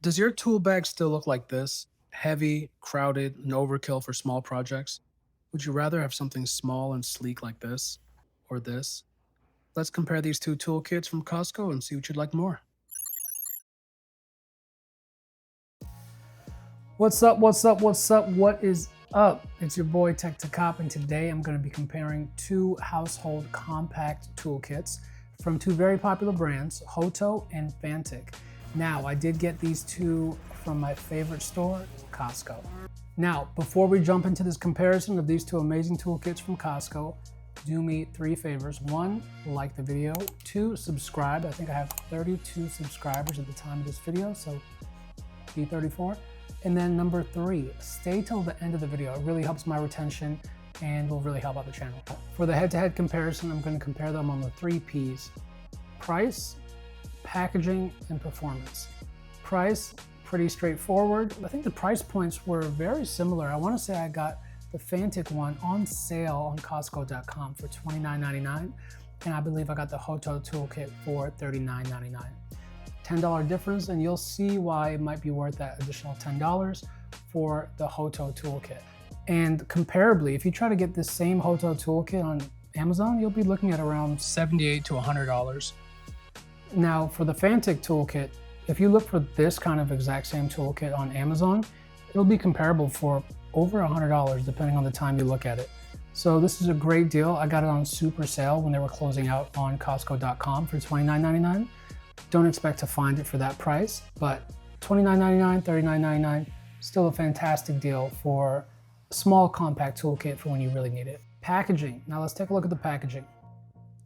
Does your tool bag still look like this? Heavy, crowded, and overkill for small projects? Would you rather have something small and sleek like this or this? Let's compare these two toolkits from Costco and see what you'd like more. What's up? What's up? What's up? What is up? It's your boy Tech to Cop, and today I'm going to be comparing two household compact toolkits from two very popular brands, Hoto and Fanttik. Now, I did get these two from my favorite store, Costco. Now, before we jump into this comparison of these two amazing toolkits from Costco, do me three favors. One, like the video. Two, subscribe. I think I have 32 subscribers at the time of this video, so be 34. And then number three, stay till the end of the video. It really helps my retention and will really help out the channel. For the head-to-head comparison, I'm going to compare them on the three P's: price, packaging, and performance. Price, pretty straightforward. I think the price points were very similar. I want to say I got the Fanttik one on sale on Costco.com for $29.99, and I believe I got the Hoto toolkit for $39.99. $10 difference, and you'll see why it might be worth that additional $10 for the Hoto toolkit. And comparably, if you try to get this same Hoto toolkit on Amazon, you'll be looking at around $78 to $100. Now, for the Fanttik toolkit, if you look for this kind of exact same toolkit on Amazon, it'll be comparable for over $100 depending on the time you look at it. So this is a great deal. I got it on super sale when they were closing out on Costco.com for $29.99. Don't expect to find it for that price, but $29.99, $39.99, still a fantastic deal for a small compact toolkit for when you really need it. Packaging. Now let's take a look at the packaging.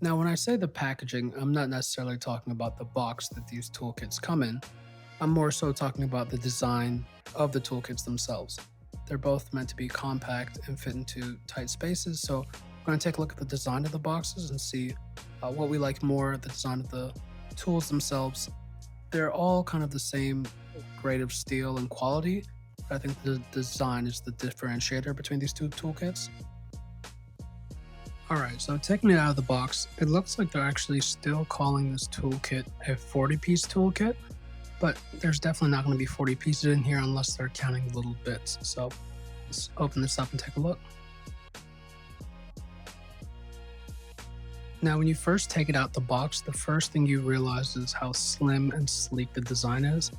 Now, when I say the packaging, I'm not necessarily talking about the box that these toolkits come in. I'm more so talking about the design of the toolkits themselves. They're both meant to be compact and fit into tight spaces, so we're going to take a look at the design of the boxes and see what we like more, the design of the tools themselves. They're all kind of the same grade of steel and quality, but I think the design is the differentiator between these two toolkits. Alright, so taking it out of the box, it looks like they're actually still calling this toolkit a 40-piece toolkit, but there's definitely not going to be 40 pieces in here unless they're counting little bits. So let's open this up and take a look. Now, when you first take it out the box, the first thing you realize is how slim and sleek the design is.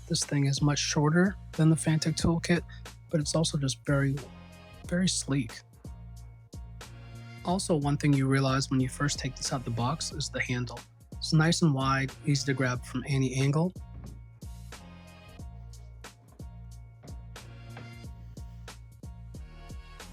This thing is much shorter than the Fanttik toolkit, but it's also just very, very sleek. Also, one thing you realize when you first take this out the box is the handle. It's nice and wide, easy to grab from any angle.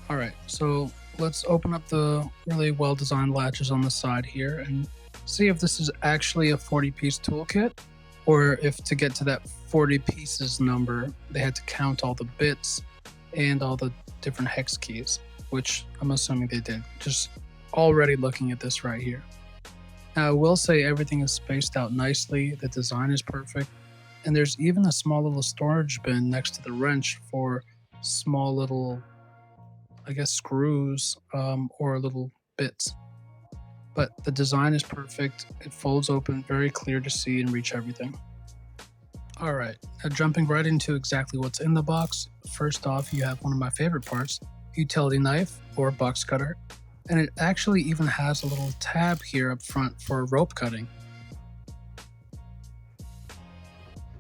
Alright, so let's open up the really well-designed latches on the side here and see if this is actually a 40-piece toolkit, or if to get to that 40 pieces number, they had to count all the bits and all the different hex keys, which I'm assuming they did, just already looking at this right here. Now, I will say everything is spaced out nicely, the design is perfect, and there's even a small little storage bin next to the wrench for small little, I guess, screws or little bits. But the design is perfect. It folds open, very clear to see and reach everything. Alright, now jumping right into exactly what's in the box. First off, you have one of my favorite parts, utility knife or box cutter. And it actually even has a little tab here up front for rope cutting.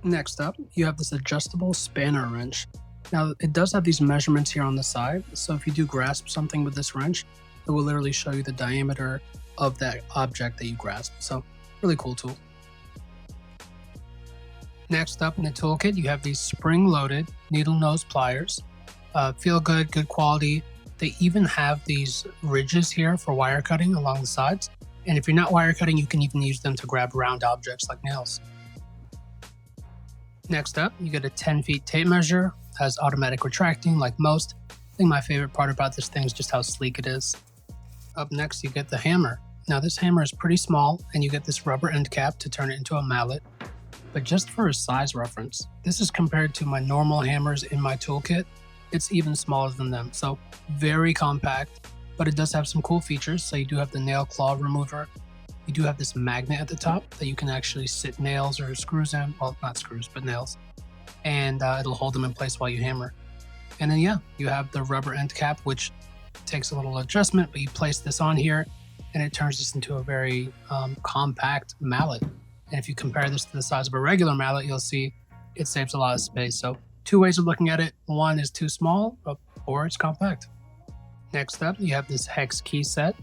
Next up, you have this adjustable spanner wrench. Now, it does have these measurements here on the side, so if you do grasp something with this wrench, it will literally show you the diameter of that object that you grasp. So, really cool tool. Next up in the toolkit, you have these spring-loaded needle nose pliers. Feel good, good quality. They even have these ridges here for wire cutting along the sides. And if you're not wire cutting, you can even use them to grab round objects like nails. Next up, you get a 10 feet tape measure, has automatic retracting like most. I think my favorite part about this thing is just how sleek it is. Up next, you get the hammer. Now this hammer is pretty small, and you get this rubber end cap to turn it into a mallet. But just for a size reference, this is compared to my normal hammers in my toolkit. It's even smaller than them, so very compact, but it does have some cool features. So you do have the nail claw remover. You do have this magnet at the top that you can actually sit nails or screws in. Well, not screws, but nails. and it'll hold them in place while you hammer. And then yeah, you have the rubber end cap, which takes a little adjustment, but you place this on here and it turns this into a very compact mallet. And if you compare this to the size of a regular mallet, you'll see it saves a lot of space. So two ways of looking at it. One is too small, or it's compact. Next up, you have this hex key set.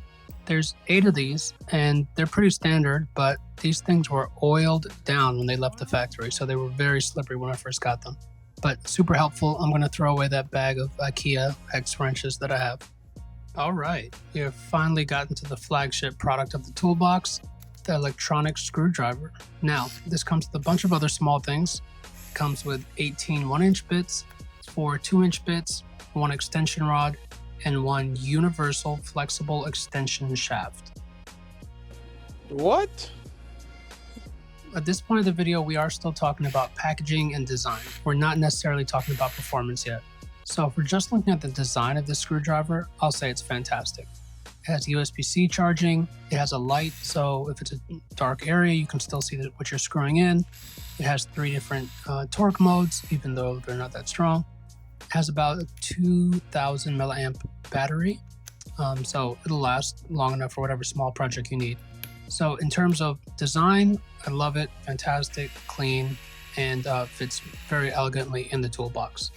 There's 8 of these, and they're pretty standard, but these things were oiled down when they left the factory, so they were very slippery when I first got them. But super helpful. I'm going to throw away that bag of IKEA hex wrenches that I have. All right, you've finally gotten to the flagship product of the toolbox, the electronic screwdriver. Now, this comes with a bunch of other small things. It comes with 18 1-inch bits, 4 2-inch bits, 1 extension rod, and 1 universal flexible extension shaft. What? At this point of the video, we are still talking about packaging and design. We're not necessarily talking about performance yet. So if we're just looking at the design of this screwdriver, I'll say it's fantastic. It has USB-C charging, it has a light, so if it's a dark area, you can still see what you're screwing in. It has 3 different torque modes, even though they're not that strong. It has about a 2000 milliamp battery, so it'll last long enough for whatever small project you need. So in terms of design, I love it, fantastic, clean, and fits very elegantly in the toolbox.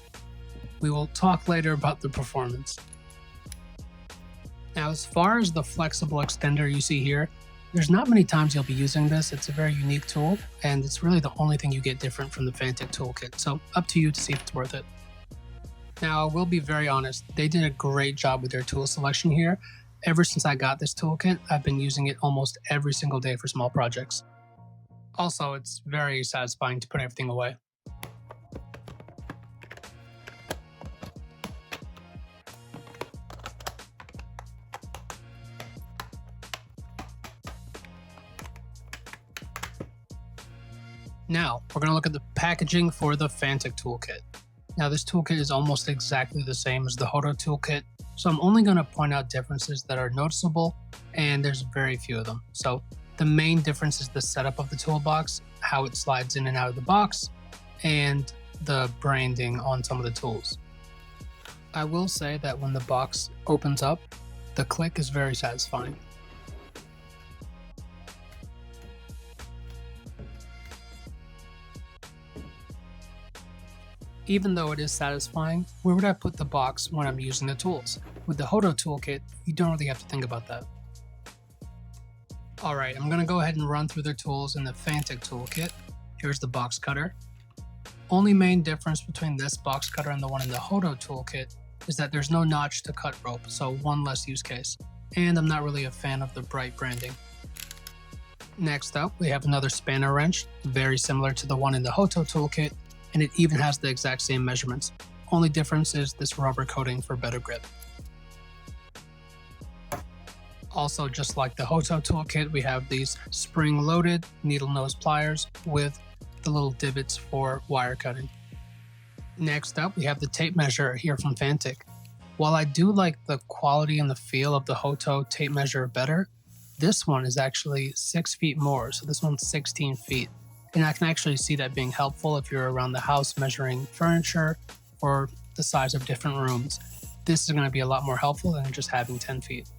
We will talk later about the performance. Now, as far as the flexible extender you see here, there's not many times you'll be using this. It's a very unique tool, and it's really the only thing you get different from the Fanttik toolkit. So up to you to see if it's worth it. Now, I will be very honest, they did a great job with their tool selection here. Ever since I got this toolkit, I've been using it almost every single day for small projects. Also, it's very satisfying to put everything away. Now, we're going to look at the packaging for the Fanttik toolkit. Now, this toolkit is almost exactly the same as the Hoto toolkit, so I'm only going to point out differences that are noticeable, and there's very few of them. So the main difference is the setup of the toolbox, how it slides in and out of the box, and the branding on some of the tools. I will say that when the box opens up, the click is very satisfying. Even though it is satisfying, where would I put the box when I'm using the tools? With the Hoto toolkit, you don't really have to think about that. Alright, I'm going to go ahead and run through the tools in the Fanttik toolkit. Here's the box cutter. Only main difference between this box cutter and the one in the Hoto toolkit is that there's no notch to cut rope, so one less use case. And I'm not really a fan of the bright branding. Next up, we have another spanner wrench, very similar to the one in the Hoto toolkit, and it even has the exact same measurements. Only difference is this rubber coating for better grip. Also, just like the Hoto toolkit, we have these spring-loaded needle nose pliers with the little divots for wire cutting. Next up, we have the tape measure here from Fanttik. While I do like the quality and the feel of the Hoto tape measure better, this one is actually 6 feet more, so this one's 16 feet. And I can actually see that being helpful if you're around the house measuring furniture or the size of different rooms. This is going to be a lot more helpful than just having 10 feet.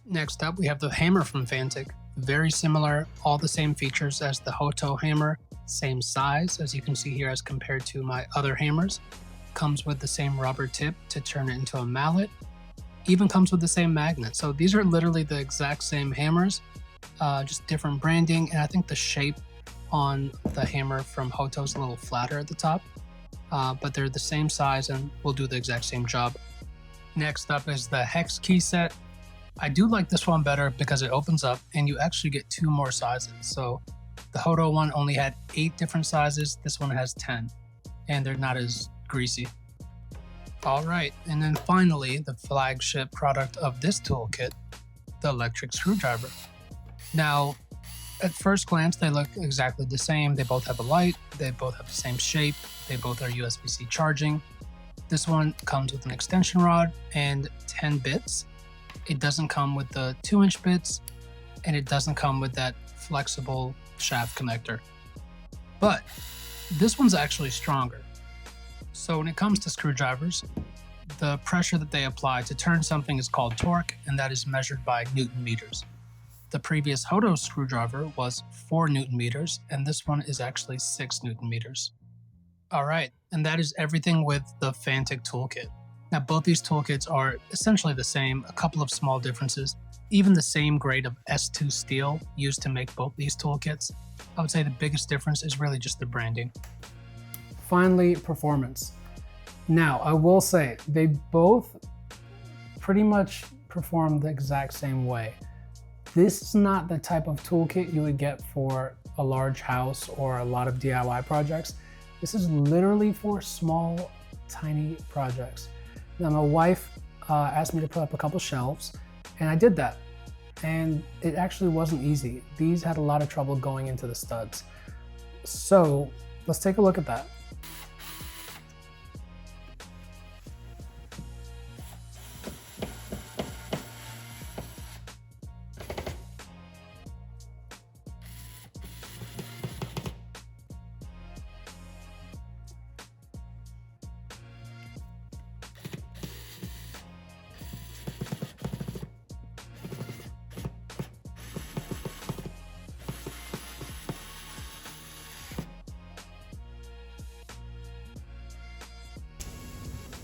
Next up, we have the hammer from Fanttik. Very similar, all the same features as the Hoto hammer, same size as you can see here as compared to my other hammers. Comes with the same rubber tip to turn it into a mallet. Even comes with the same magnet. So these are literally the exact same hammers, just different branding. And I think the shape on the hammer from Hoto is a little flatter at the top, but they're the same size and will do the exact same job. Next up is the hex key set. I do like this one better because it opens up and you actually get 2 more sizes. So the Hoto one only had 8 different sizes. This one has 10, and they're not as greasy. All right, and then finally, the flagship product of this toolkit, the electric screwdriver. Now, at first glance, they look exactly the same. They both have a light, they both have the same shape, they both are USB-C charging. This one comes with an extension rod and 10 bits. It doesn't come with the 2-inch bits, and it doesn't come with that flexible shaft connector. But this one's actually stronger. So when it comes to screwdrivers, the pressure that they apply to turn something is called torque, and that is measured by Newton meters. The previous Hoto screwdriver was 4 Newton meters, and this one is actually 6 Newton meters. All right, and that is everything with the Fanttik toolkit. Now, both these toolkits are essentially the same, a couple of small differences, even the same grade of S2 steel used to make both these toolkits. I would say the biggest difference is really just the branding. Finally, performance. Now, I will say they both pretty much perform the exact same way. This is not the type of toolkit you would get for a large house or a lot of DIY projects. This is literally for small, tiny projects. Now, my wife asked me to put up a couple shelves, and I did that. And it actually wasn't easy. These had a lot of trouble going into the studs. So let's take a look at that.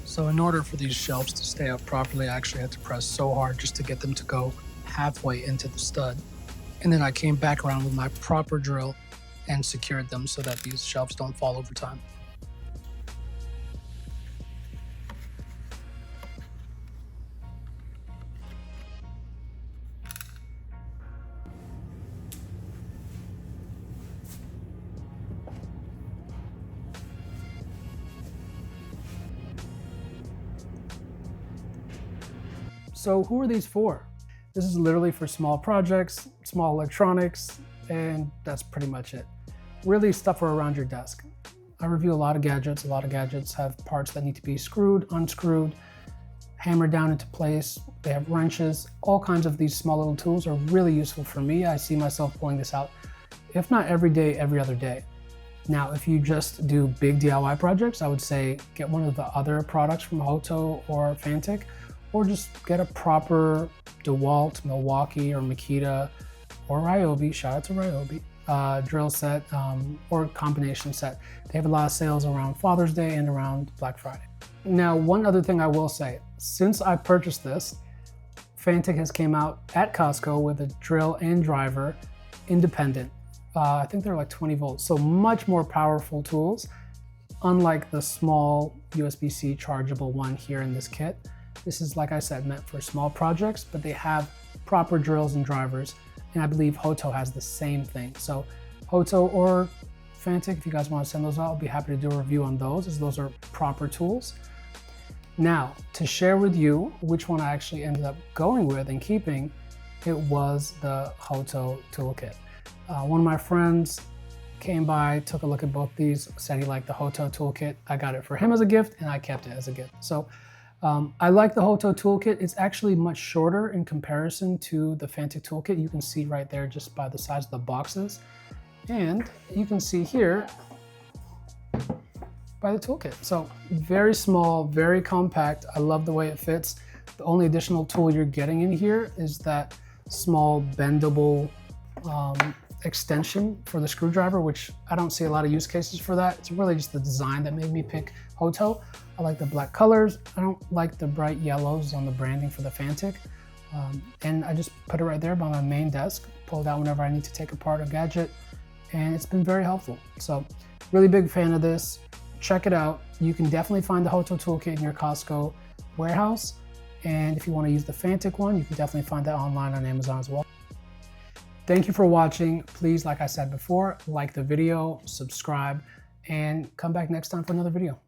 So in order for these shelves to stay up properly, I actually had to press so hard just to get them to go halfway into the stud. And then I came back around with my proper drill and secured them so that these shelves don't fall over time. So who are these for? This is literally for small projects, small electronics, and that's pretty much it. Really stuff for around your desk. I review a lot of gadgets. A lot of gadgets have parts that need to be screwed, unscrewed, hammered down into place. They have wrenches. All kinds of these small little tools are really useful for me. I see myself pulling this out, if not every day, every other day. Now, if you just do big DIY projects, I would say get one of the other products from Hoto or Fanttik, or just get a proper DeWalt, Milwaukee, or Makita, or Ryobi, shout out to Ryobi, drill set or combination set. They have a lot of sales around Father's Day and around Black Friday. Now, one other thing I will say, since I purchased this, Fanttik has came out at Costco with a drill and driver independent. I think they're like 20 volts, so much more powerful tools, unlike the small USB-C chargeable one here in this kit. This is, like I said, meant for small projects, but they have proper drills and drivers, and I believe Hoto has the same thing. So Hoto or Fanttik, if you guys want to send those out, I'll be happy to do a review on those, as those are proper tools. Now, to share with you which one I actually ended up going with and keeping, it was the Hoto toolkit. One of my friends came by, took a look at both these, said he liked the Hoto toolkit. I got it for him as a gift, and I kept it as a gift. So I like the Hoto toolkit. It's actually much shorter in comparison to the Fanttik toolkit. You can see right there just by the size of the boxes. And you can see here by the toolkit. So very small, very compact. I love the way it fits. The only additional tool you're getting in here is that small bendable extension for the screwdriver, which I don't see a lot of use cases for that. It's really just the design that made me pick Hoto. I like the black colors. I don't like the bright yellows on the branding for the Fanttik. And I just put it right there by my main desk, pull it out whenever I need to take apart a gadget, and it's been very helpful. So really big fan of this. Check it out. You can definitely find the Hoto toolkit in your Costco warehouse. And if you want to use the Fanttik one, you can definitely find that online on Amazon as well. Thank you for watching. Please, like I said before, like the video, subscribe, and come back next time for another video.